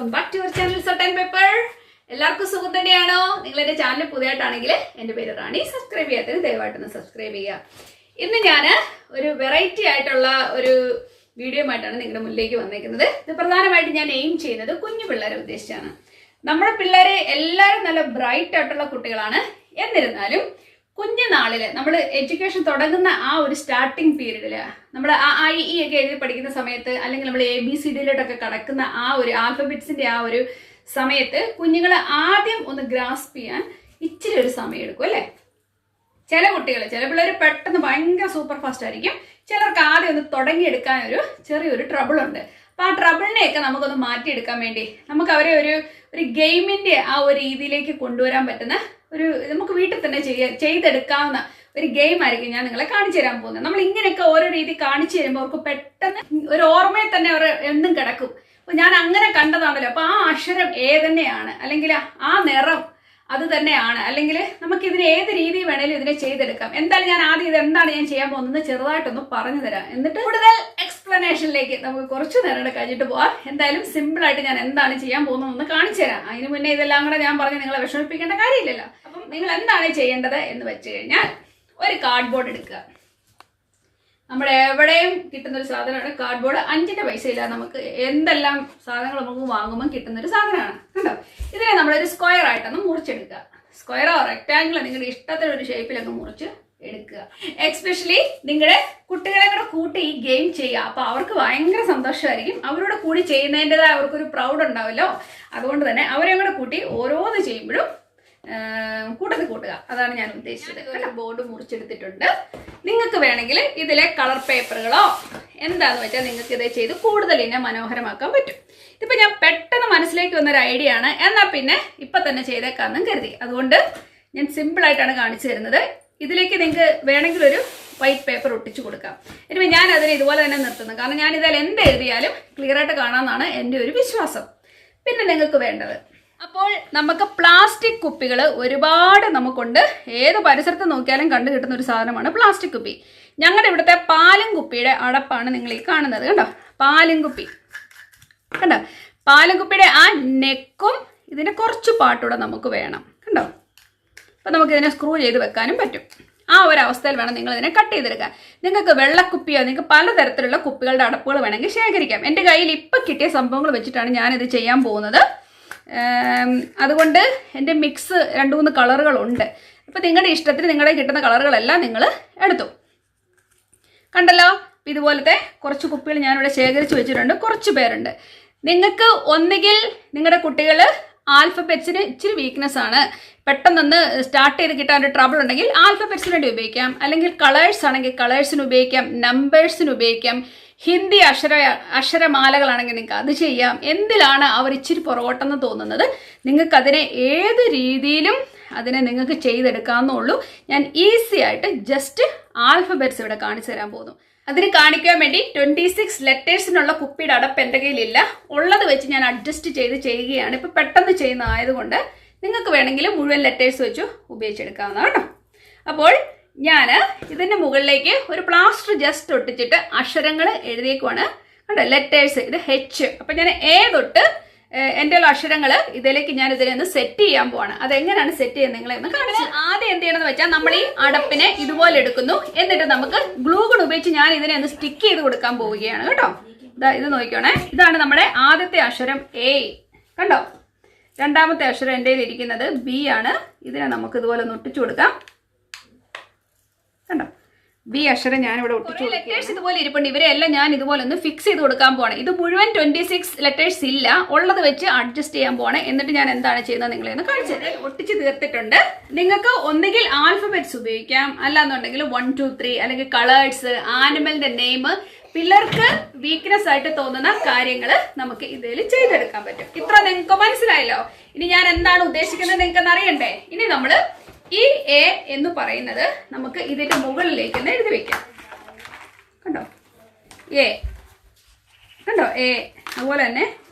Welcome back to your channel salt and pepper. എല്ലാവർക്കും സുഖം തന്നെയാണോ? നിങ്ങൾ എൻ്റെ ചാനൽ പുതിയതായിട്ടാണെങ്കിൽ എൻ്റെ പേര് റാണി. സബ്സ്ക്രൈബ് ചെയ്യാത്തത് ദയവായിട്ടൊന്ന് സബ്സ്ക്രൈബ് ചെയ്യുക. ഇന്ന് ഞാൻ ഒരു വെറൈറ്റി ആയിട്ടുള്ള ഒരു വീഡിയോ ആയിട്ടാണ് നിങ്ങളുടെ മുന്നിലേക്ക് വന്നേക്കുന്നത്. ഇത് പ്രധാനമായിട്ട് ഞാൻ എയിം ചെയ്യുന്നത് കുഞ്ഞു പിള്ളേരെ ഉദ്ദേശിച്ചാണ്. നമ്മുടെ പിള്ളേരെ എല്ലാവരും നല്ല ബ്രൈറ്റ് ആയിട്ടുള്ള കുട്ടികളാണ്. എന്നിരുന്നാലും കുഞ്ഞുനാളിൽ നമ്മൾ എഡ്യൂക്കേഷൻ തുടങ്ങുന്ന ആ ഒരു സ്റ്റാർട്ടിങ് പീരീഡിൽ നമ്മൾ IE ഒക്കെ എഴുതി പഠിക്കുന്ന സമയത്ത്, അല്ലെങ്കിൽ നമ്മൾ ABCDയിലോട്ടൊക്കെ കടക്കുന്ന ആ ഒരു ആൽഫബറ്റ്സിന്റെ ആ ഒരു സമയത്ത് കുഞ്ഞുങ്ങളെ ആദ്യം ഒന്ന് ഗ്രാസ്പ് ചെയ്യാൻ ഇച്ചിരി ഒരു സമയം എടുക്കും അല്ലേ? ചില പിള്ളേർ പെട്ടെന്ന് ഭയങ്കര സൂപ്പർ ഫാസ്റ്റ് ആയിരിക്കും. ചിലർക്ക് ആദ്യം ഒന്ന് തുടങ്ങിയെടുക്കാൻ ഒരു ചെറിയൊരു ട്രബിൾ ഉണ്ട്. അപ്പൊ ആ ട്രബിളിനെയൊക്കെ നമുക്കൊന്ന് മാറ്റിയെടുക്കാൻ വേണ്ടി നമുക്ക് അവരെ ഒരു ഗെയിമിന്റെ ആ ഒരു രീതിയിലേക്ക് കൊണ്ടുവരാൻ പറ്റുന്ന ഒരു നമുക്ക് വീട്ടിൽ തന്നെ ചെയ്തെടുക്കാവുന്ന ഒരു ഗെയിം ആയിരിക്കും ഞാൻ നിങ്ങളെ കാണിച്ചു തരാൻ പോകുന്നത്. നമ്മൾ ഇങ്ങനെയൊക്കെ ഓരോ രീതി കാണിച്ചു തരുമ്പോൾ അവർക്ക് പെട്ടെന്ന് ഒരു ഓർമ്മയിൽ തന്നെ അവർ എന്നും കിടക്കും. അപ്പൊ ഞാൻ അങ്ങനെ കണ്ടതാണല്ലോ. അപ്പൊ ആ അക്ഷരം ഏതന്നെയാണ്, അല്ലെങ്കിൽ ആ നിറം അത് തന്നെയാണ്, അല്ലെങ്കിൽ നമുക്ക് ഇതിന് ഏത് രീതി വേണേലും ഇതിനെ ചെയ്തെടുക്കാം. എന്തായാലും ഞാൻ ആദ്യം ഇത് എന്താണ് ഞാൻ ചെയ്യാൻ പോകുന്നത് ചെറുതായിട്ടൊന്ന് പറഞ്ഞു തരാം. എന്നിട്ട് കൂടുതൽ എക്സ്പ്ലനേഷനിലേക്ക് നമുക്ക് കുറച്ച് നേരം കഴിഞ്ഞിട്ട് പോവാം. എന്തായാലും സിമ്പിൾ ആയിട്ട് ഞാൻ എന്താണ് ചെയ്യാൻ പോകുന്നതെന്ന് കാണിച്ചു തരാം. അതിന് മുന്നേ ഇതെല്ലാം കൂടെ ഞാൻ പറഞ്ഞ് നിങ്ങളെ വിഷമിപ്പിക്കേണ്ട കാര്യമില്ലല്ലോ. അപ്പം നിങ്ങൾ എന്താണ് ചെയ്യേണ്ടത് എന്ന് വെച്ച് കഴിഞ്ഞാൽ ഒരു കാർഡ്ബോർഡ് എടുക്കുക. നമ്മുടെ എവിടെയും കിട്ടുന്ന ഒരു സാധനമാണ് കാർഡ്ബോർഡ്. 5 പൈസയില്ല, നമുക്ക് എന്തെല്ലാം സാധനങ്ങൾ നമുക്ക് വാങ്ങുമ്പോൾ കിട്ടുന്ന ഒരു സാധനമാണ്. കണ്ടോ? ഇതിനെ നമ്മളൊരു സ്ക്വയർ ആയിട്ടൊന്ന് മുറിച്ചെടുക്കുക. സ്ക്വയറോ റെക്ടാങ്കിളോ നിങ്ങളുടെ ഇഷ്ടത്തിനൊരു ഷേപ്പിലൊക്കെ മുറിച്ച് എടുക്കുക. എക്സ്പെഷ്യലി നിങ്ങളുടെ കുട്ടികളെ കൂടെ കൂട്ടി ഈ ഗെയിം ചെയ്യുക. അപ്പൊ അവർക്ക് ഭയങ്കര സന്തോഷമായിരിക്കും. അവരോട് കൂടി ചെയ്യുന്നതിൻ്റെതായ അവർക്കൊരു പ്രൗഡ് ഉണ്ടാവല്ലോ. അതുകൊണ്ട് തന്നെ അവരെ കൂടെ കൂട്ടി ഓരോന്ന് ചെയ്യുമ്പോഴും കൂട്ടുക. അതാണ് ഞാൻ ഉദ്ദേശിച്ചത്. ഒരു ബോർഡ് മുറിച്ചെടുത്തിട്ടുണ്ട്. നിങ്ങൾക്ക് വേണമെങ്കിൽ ഇതിലെ കളർ പേപ്പറുകളോ എന്താന്ന് വെച്ചാൽ നിങ്ങൾക്ക് ഇത് ചെയ്ത് കൂടുതൽ ഇതിനെ മനോഹരമാക്കാൻ പറ്റും. ഇതിപ്പോ ഞാൻ പെട്ടെന്ന് മനസ്സിലേക്ക് വന്നൊരു ഐഡിയ ആണ്. എന്നാൽ പിന്നെ ഇപ്പൊ തന്നെ ചെയ്തേക്കാന്നും കരുതി. അതുകൊണ്ട് ഞാൻ സിമ്പിൾ ആയിട്ടാണ് കാണിച്ചു തരുന്നത്. ഇതിലേക്ക് നിങ്ങൾക്ക് വേണമെങ്കിൽ ഒരു വൈറ്റ് പേപ്പർ ഒട്ടിച്ചു കൊടുക്കാം. ഇനി ഞാൻ അതിനെ ഇതുപോലെ തന്നെ നിർത്തുന്നു. കാരണം ഞാൻ ഇതിൽ എന്ത് എഴുതിയാലും ക്ലിയർ ആയിട്ട് കാണാമെന്നാണ് എൻ്റെ ഒരു വിശ്വാസം. പിന്നെ നിങ്ങൾക്ക് വേണ്ടത്, അപ്പോൾ നമുക്ക് പ്ലാസ്റ്റിക് കുപ്പികൾ ഒരുപാട് നമുക്കുണ്ട്. ഏത് പരിസരത്ത് നോക്കിയാലും കണ്ടു കിട്ടുന്ന ഒരു സാധനമാണ് പ്ലാസ്റ്റിക് കുപ്പി. ഞങ്ങളുടെ ഇവിടുത്തെ പാലും കുപ്പിയുടെ അടപ്പാണ് നിങ്ങൾ ഈ കാണുന്നത്. കണ്ടോ? പാലും കുപ്പി കണ്ടോ? പാലും കുപ്പിയുടെ ആ നെക്കും ഇതിന് കുറച്ച് പാട്ടൂടെ നമുക്ക് വേണം. കണ്ടോ? അപ്പം നമുക്കിതിനെ സ്ക്രൂ ചെയ്ത് വെക്കാനും പറ്റും. ആ ഒരു അവസ്ഥയിൽ വേണം നിങ്ങൾ ഇതിനെ കട്ട് ചെയ്തെടുക്കാൻ. നിങ്ങൾക്ക് വെള്ളക്കുപ്പിയോ നിങ്ങൾക്ക് പലതരത്തിലുള്ള കുപ്പികളുടെ അടപ്പുകൾ വേണമെങ്കിൽ ശേഖരിക്കാം. എൻ്റെ കയ്യിൽ ഇപ്പം കിട്ടിയ സംഭവങ്ങൾ വെച്ചിട്ടാണ് ഞാനിത് ചെയ്യാൻ പോകുന്നത്. അതുകൊണ്ട് എൻ്റെ മിക്സ് 2-3 കളറുകളുണ്ട്. ഇപ്പം നിങ്ങളുടെ ഇഷ്ടത്തിന് നിങ്ങളുടെ കിട്ടുന്ന കളറുകളെല്ലാം നിങ്ങൾ എടുത്തു. കണ്ടല്ലോ? ഇതുപോലത്തെ കുറച്ച് കുപ്പികൾ ഞാനിവിടെ ശേഖരിച്ച് വെച്ചിട്ടുണ്ട്. കുറച്ച് പേരുണ്ട്. നിങ്ങൾക്ക് ഒന്നുകിൽ നിങ്ങളുടെ കുട്ടികൾ ആൽഫബറ്റ്സിന് ഇച്ചിരി വീക്ക്നെസ് ആണ്, പെട്ടെന്നൊന്ന് സ്റ്റാർട്ട് ചെയ്ത് കിട്ടാൻ ഒരു ട്രബിൾ ഉണ്ടെങ്കിൽ ആൽഫബറ്റ്സിന് വേണ്ടി ഉപയോഗിക്കാം. അല്ലെങ്കിൽ കളേഴ്സ് ആണെങ്കിൽ കളേഴ്സിന് ഉപയോഗിക്കാം, നമ്പേഴ്സിന് ഉപയോഗിക്കാം. ഹിന്ദി അക്ഷരമാലകളാണെങ്കിൽ നിങ്ങൾക്ക് അത് ചെയ്യാം. എന്തിലാണ് അവർ ഇച്ചിരി പുറകോട്ടെന്ന് തോന്നുന്നത്, നിങ്ങൾക്ക് അതിനെ ഏത് രീതിയിലും അതിനെ നിങ്ങൾക്ക് ചെയ്തെടുക്കാവുന്നുള്ളൂ. ഞാൻ ഈസി ആയിട്ട് ജസ്റ്റ് ആൽഫബറ്റ്സ് ഇവിടെ കാണിച്ചു തരാൻ പോകുന്നു. അതിന് കാണിക്കാൻ വേണ്ടി 26 ലെറ്റേഴ്സിനുള്ള കുപ്പിയുടെ അടപ്പ് എൻ്റെ കയ്യിലില്ല. ഉള്ളത് വെച്ച് ഞാൻ അഡ്ജസ്റ്റ് ചെയ്ത് ചെയ്യുകയാണ്. ഇപ്പം പെട്ടെന്ന് ചെയ്യുന്ന ആയതുകൊണ്ട് നിങ്ങൾക്ക് വേണമെങ്കിൽ മുഴുവൻ ലെറ്റേഴ്സ് വെച്ച് ഉപയോഗിച്ചെടുക്കാവുന്നതാണ് കേട്ടോ. അപ്പോൾ ഞാൻ ഇതിൻ്റെ മുകളിലേക്ക് ഒരു പ്ലാസ്റ്റർ ജസ്റ്റ് ഒട്ടിച്ചിട്ട് അക്ഷരങ്ങൾ എഴുതിയേക്കുവാണ്. കണ്ടോ? ലെറ്റേഴ്സ് ഇത് H. അപ്പം ഞാൻ A തൊട്ട് എൻ്റെ അക്ഷരങ്ങൾ ഇതിലേക്ക് ഞാൻ ഇതിനെ ഒന്ന് സെറ്റ് ചെയ്യാൻ പോവാണ്. അതെങ്ങനെയാണ് സെറ്റ് ചെയ്യുന്നത് നിങ്ങളെ ഒന്ന് കാണിച്ചു. ആദ്യം എന്ത് ചെയ്യണമെന്ന് വെച്ചാൽ നമ്മൾ ഈ അടപ്പിനെ ഇതുപോലെ എടുക്കുന്നു. എന്നിട്ട് നമുക്ക് ഗ്ലൂ ഗൺ ഉപയോഗിച്ച് ഞാൻ ഇതിനെ ഒന്ന് സ്റ്റിക്ക് ചെയ്ത് കൊടുക്കാൻ പോവുകയാണ് കേട്ടോ. ഇത് നോക്കിക്കോണേ. ഇതാണ് നമ്മുടെ ആദ്യത്തെ അക്ഷരം A. കണ്ടോ? രണ്ടാമത്തെ അക്ഷരം എൻ്റെ കയ്യിൽ ഇരിക്കുന്നത് B ആണ്. ഇതിനെ നമുക്ക് ഇതുപോലെ ഒന്ന് ഒട്ടിച്ചു കൊടുക്കാം. കണ്ടോ? B അക്ഷരം ഞാനിവിടെ ഒട്ടിച്ചു. ലെറ്റേഴ്സ് ഇതുപോലെ ഇരിപ്പുണ്ട്. ഇവരെല്ലാം ഞാൻ ഇതുപോലെ ഒന്ന് ഫിക്സ് ചെയ്ത് കൊടുക്കാൻ പോവാണ്. ഇത് മുഴുവൻ 26 ലെറ്റേഴ്സ് ഇല്ല, ഉള്ളത് വെച്ച് അഡ്ജസ്റ്റ് ചെയ്യാൻ പോവാണ്. എന്നിട്ട് ഞാൻ എന്താണ് ചെയ്യുന്നത് നിങ്ങളെ ഒന്ന് കാണിച്ചത്. ഒട്ടിച്ച് തീർത്തിട്ടുണ്ട്. നിങ്ങൾക്ക് ഒന്നുകിൽ ആൽഫബറ്റ്സ് ഉപയോഗിക്കാം, അല്ലാന്നുണ്ടെങ്കിൽ 1 2 3 അല്ലെങ്കിൽ കളേഴ്സ്, ആനിമലിന്റെ നെയിം, പിള്ളേർക്ക് വീക്ക്നെസ് ആയിട്ട് തോന്നുന്ന കാര്യങ്ങൾ നമുക്ക് ഇതിൽ ചെയ്തെടുക്കാൻ പറ്റും. ഇത്ര നിങ്ങൾക്ക് മനസ്സിലായല്ലോ. ഇനി ഞാൻ എന്താണ് ഉദ്ദേശിക്കുന്നത് നിങ്ങൾക്ക് അറിയണ്ടേ? ഇനി നമ്മൾ ഈ A എന്ന് പറയുന്നത് നമുക്ക് ഇതിന്റെ മുകളിലേക്ക് ഒന്ന് എഴുതി വെക്കാം. കണ്ടോ? A. കണ്ടോ? A. അതുപോലെ തന്നെ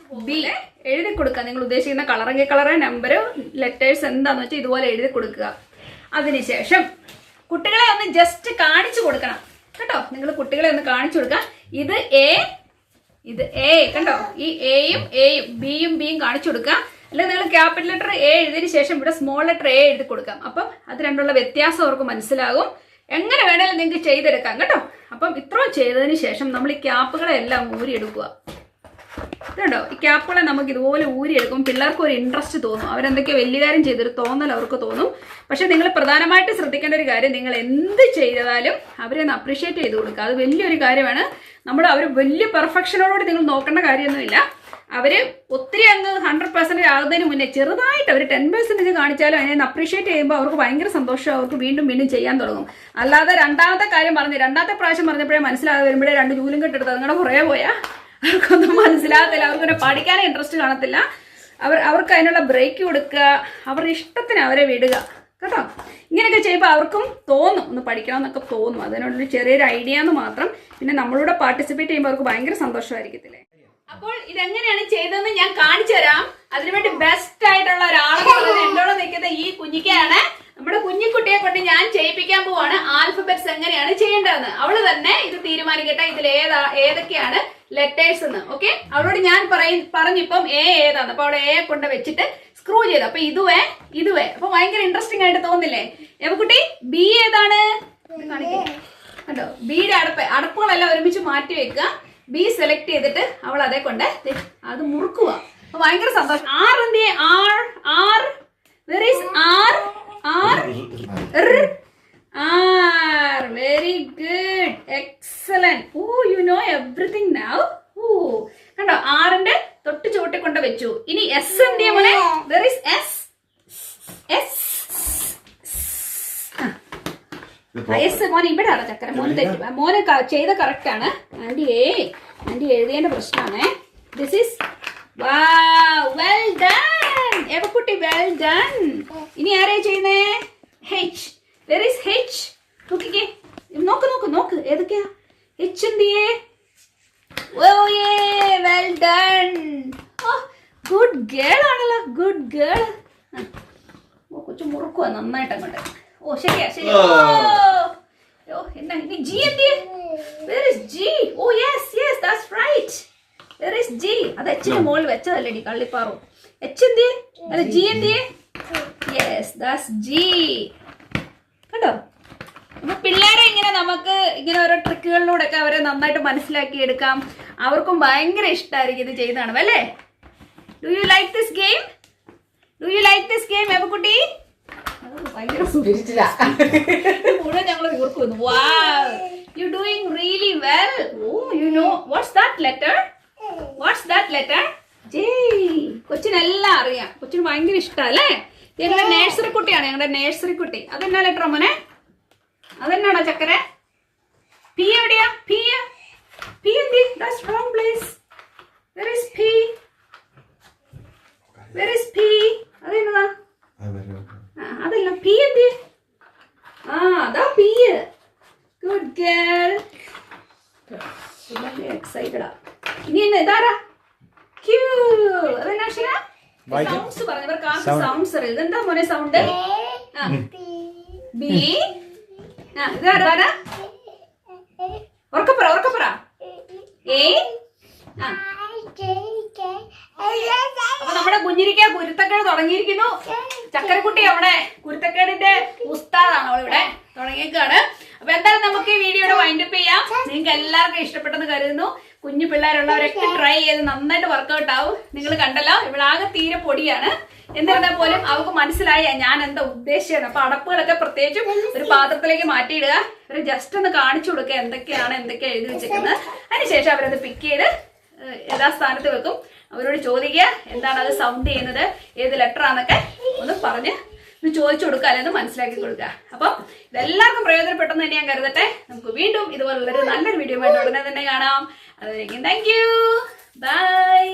B എഴുതി കൊടുക്കുക. നിങ്ങൾ ഉദ്ദേശിക്കുന്ന കളറെങ്കിൽ കളറ്, നമ്പർ, ലെറ്റേഴ്സ് എന്താന്ന് വെച്ചാൽ ഇതുപോലെ എഴുതി കൊടുക്കുക. അതിനുശേഷം കുട്ടികളെ ഒന്ന് ജസ്റ്റ് കാണിച്ചു കൊടുക്കണം കേട്ടോ. നിങ്ങൾ കുട്ടികളെ ഒന്ന് കാണിച്ചു കൊടുക്കുക. ഇത് A, ഇത് എ കണ്ടോ, ഈ എയും ബിയും കാണിച്ചു കൊടുക്കുക. അല്ലെങ്കിൽ നിങ്ങൾ ക്യാപിറ്റൽ ലെറ്റർ എ എഴുതിയതിനു ശേഷം ഇവിടെ സ്മോൾ ലെറ്റർ എ എഴുതി കൊടുക്കാം. അപ്പം അത് രണ്ടുള്ള വ്യത്യാസം അവർക്ക് മനസ്സിലാകും. എങ്ങനെ വേണേലും നിങ്ങൾക്ക് ചെയ്തെടുക്കാം കേട്ടോ. അപ്പം ഇത്രയും ചെയ്തതിന് ശേഷം നമ്മൾ ഈ ക്യാപ്പുകളെല്ലാം ഊരിയെടുക്കുക. ഇതുണ്ടോ, ഈ ക്യാപ്പുകളെ നമുക്ക് ഇതുപോലെ ഊരിയെടുക്കും. പിള്ളേർക്ക് ഒരു ഇൻട്രസ്റ്റ് തോന്നും, അവരെന്തൊക്കെയോ വലിയ കാര്യം ചെയ്തൊരു തോന്നൽ അവർക്ക് തോന്നും. പക്ഷെ നിങ്ങൾ പ്രധാനമായിട്ട് ശ്രദ്ധിക്കേണ്ട ഒരു കാര്യം, നിങ്ങൾ എന്ത് ചെയ്താലും അവരെ ഒന്ന് അപ്രീഷിയേറ്റ് ചെയ്ത് കൊടുക്കുക. അത് വലിയൊരു കാര്യമാണ്. അവർ വലിയ പെർഫെക്ഷനോടുകൂടി നിങ്ങൾ നോക്കേണ്ട കാര്യമൊന്നുമില്ല. അവർ ഒത്തിരി അങ്ങ് 100% ആകുന്നതിന് മുന്നേ ചെറുതായിട്ട് അവർ 10% കാണിച്ചാലും അതിനെ അപ്രീഷിയേറ്റ് ചെയ്യുമ്പോൾ അവർക്ക് ഭയങ്കര സന്തോഷം. അവർക്ക് വീണ്ടും ചെയ്യാൻ തുടങ്ങും. അല്ലാതെ രണ്ടാമത്തെ പ്രാവശ്യം പറഞ്ഞപ്പോഴേ മനസ്സിലാകാതെ വരുമ്പോഴേ 2 ജൂലും കെട്ടെടുത്ത് അതുങ്ങളുടെ കുറേ പോയാൽ അവർക്കൊന്നും മനസ്സിലാകത്തില്ല. അവർക്കൊരു പഠിക്കാനേ ഇൻട്രസ്റ്റ് കാണത്തില്ല. അവർക്ക് അതിനുള്ള ബ്രേക്ക് കൊടുക്കുക, അവരുടെ ഇഷ്ടത്തിന് അവരെ വിടുക കേട്ടോ. ഇങ്ങനെയൊക്കെ ചെയ്യുമ്പോൾ അവർക്കും തോന്നും ഒന്ന് പഠിക്കണമെന്നൊക്കെ തോന്നും. അതിനുള്ളൊരു ചെറിയൊരു ഐഡിയ എന്ന് മാത്രം. പിന്നെ നമ്മളൂടെ പാർട്ടിസിപ്പേറ്റ് ചെയ്യുമ്പോൾ അവർക്ക് ഭയങ്കര സന്തോഷമായിരിക്കത്തില്ലേ. അപ്പോൾ ഇതെങ്ങനെയാണ് ചെയ്തതെന്ന് ഞാൻ കാണിച്ചു തരാം. അതിനുവേണ്ടി ബെസ്റ്റ് ആയിട്ടുള്ള ഒരാളെന്ന് എന്നോട് നിൽക്കുന്ന ഈ കുഞ്ഞിക്കയാണ്. നമ്മുടെ കുഞ്ഞിക്കുട്ടിയെ കൊണ്ട് ഞാൻ ചെയ്യിപ്പിക്കാൻ പോവാണ് ആൽഫബറ്റ്സ് എങ്ങനെയാണ് ചെയ്യേണ്ടതെന്ന്. അവള് തന്നെ ഇത് തീരുമാനിക്കട്ടെ, ഇതിൽ ഏതൊക്കെയാണ് ലെറ്റേഴ്സ് എന്ന്. ഓക്കെ, അവളോട് ഞാൻ പറഞ്ഞിപ്പം ഏതാന്ന്. അപ്പൊ അവിടെ കൊണ്ട് വെച്ചിട്ട് സ്ക്രൂ ചെയ്ത്. അപ്പൊ ഇതുവേ അപ്പൊ ഭയങ്കര ഇൻട്രസ്റ്റിംഗ് ആയിട്ട് തോന്നില്ലേ. കുട്ടി ബി ഏതാണ് കണ്ടോ. ബിയുടെ അടപ്പുകളെല്ലാം ഒരുമിച്ച് മാറ്റി വെക്കുക. ബി സെലക്ട് ചെയ്തിട്ട് അവൾ അതേ കൊണ്ട് അത് മുറുക്കുക. അപ്പൊ ഭയങ്കര സന്തോഷം. ആർ എന്ത് ആർ വെർ ഈസ് ആർ very good, excellent. Oh, you know everything now. കണ്ടോ, ആറിന്റെ തൊട്ട് ചുവട്ടി കൊണ്ട് വെച്ചു. ഇനി എസ് എന്ത് ചെയ്യാ മോനെ? വെർ ഈസ് എസ് മോനെ ഇവിടെ ആണോ ചക്കര? മോനെ തെറ്റി. മോനെ ചെയ്ത കറക്റ്റ് ആണ്. ആന്റി എഴുതിയതിന്റെ പ്രശ്നമാണേ. This is well done Evakutty, well done. ഇനി ആരെയാ ചെയ്യുന്നേ? H. Where is H? നോക്കിക്കേ, നോക്ക് ഏതൊക്കെയാ H എന്തിയേ? Oh yeah, well done. Oh, good girl ആണല്ലോ, good girl. കൊച്ചു മുറുക്കുവാ നന്നായിട്ട് അങ്ങോട്ട്. ഓ ശരിയാ. എന്നാ ഇനി G എന്തിയേ? Where is G? Oh yes, that's right. Where is G? അത് H ന്റെ മുകളിൽ വെച്ചതല്ലേടി കള്ളിപ്പാറു. H എന്തിയേ? അല്ല G എന്തിയേ? Yes, that's G. കണ്ടോ, അപ്പൊ പിള്ളേരെ നമുക്ക് ഇങ്ങനെ ഓരോ ട്രിക്കുകളിലൂടെ ഒക്കെ അവരെ നന്നായിട്ട് മനസ്സിലാക്കി എടുക്കാം. അവർക്കും ഭയങ്കര ഇഷ്ടമായിരിക്കും ഇത് ചെയ്യുന്നതാണ് അല്ലേ. Do you like this game Evakutty? ഭയങ്കര മുഴുവൻ ഞങ്ങൾ തീർക്കുന്നു. Wow, you doing really well. Oh, you know what's that letter? J. കൊച്ചിനെല്ലാം അറിയാം. കൊച്ചിന് ഭയങ്കര ഇഷ്ടമല്ലേ. ഞങ്ങളുടെ നേഴ്സറി കുട്ടിയാണ്, കുട്ടി. അതെന്നാ ലെറ്റർ മോനെ? അതെന്നാണോ ചക്കര? പി എവിടെയാ? പി എന്തി? That's wrong place. Where is P? അതെന്നതാ? അതല്ല, പി എന്തി? അതാ പി. Good girl. എക്സൈറ്റഡാ. ഇനി എന്നാ ഇതാരാ? ക്യൂ. അതെന്നാ അക്ഷര? സൗണ്ട്സ് പറഞ്ഞു. ഇവർക്ക് ആർക്കും സൗണ്ട്സ് അറിയാം. ഇതെന്താ മോനെ സൗണ്ട്? ബി. ഇതാരാ? ഉറക്കപ്പുറ. എ. അപ്പൊ നമ്മുടെ കുഞ്ഞിരിക്ക കുരുത്തക്കേട് തുടങ്ങിയിരിക്കുന്നു. ചക്കരക്കുട്ടി അവിടെ കുരുത്തക്കേടിന്റെ ഉസ്താദാണ് അവളിവിടെ തുടങ്ങിയേക്കാണ്. അപ്പൊ എന്തായാലും നമുക്ക് ഈ വീഡിയോയുടെ വൈൻഡപ്പ് ചെയ്യാം. നിങ്ങൾക്ക് എല്ലാവർക്കും ഇഷ്ടപ്പെട്ടെന്ന് കരുതുന്നു. കുഞ്ഞു പിള്ളേരുള്ളവരൊക്കെ ട്രൈ ചെയ്ത് നന്നായിട്ട് വർക്കൗട്ട് ആവും. നിങ്ങൾ കണ്ടല്ലോ, ഇവിടെ ആകെ തീരെ പൊടിയാണ്. എന്നിരുന്നാൽ പോലും അവർക്ക് മനസ്സിലായി ഞാൻ എന്താ ഉദ്ദേശിച്ചത്. അപ്പൊ അടപ്പുകളൊക്കെ പ്രത്യേകിച്ചും ഒരു പാത്രത്തിലേക്ക് മാറ്റിയിടുക. ഇവര് ജസ്റ്റ് ഒന്ന് കാണിച്ചു കൊടുക്കുക എന്തൊക്കെയാ എഴുതി വെച്ചിരിക്കുന്നത്. അതിനുശേഷം അവരത് പിക്ക് ചെയ്ത് യഥാസ്ഥാനത്ത് വെക്കും. അവരോട് ചോദിക്കുക എന്താണ് അത് സൗണ്ട് ചെയ്യുന്നത്, ഏത് ലെറ്റർ ആണെന്നൊക്കെ ഒന്ന് പറഞ്ഞ് ചോദിച്ചു കൊടുക്കുക, അല്ലെങ്കിൽ മനസ്സിലാക്കി കൊടുക്കുക. അപ്പം ഇതെല്ലാവർക്കും പ്രയോജനപ്പെട്ടെന്ന് തന്നെ ഞാൻ കരുതട്ടെ. നമുക്ക് വീണ്ടും ഇതുപോലുള്ളൊരു നല്ലൊരു വീഡിയോ ആയിട്ട് ഉടനെ തന്നെ കാണാം. അതുവരേക്കും താങ്ക് യു, ബൈ.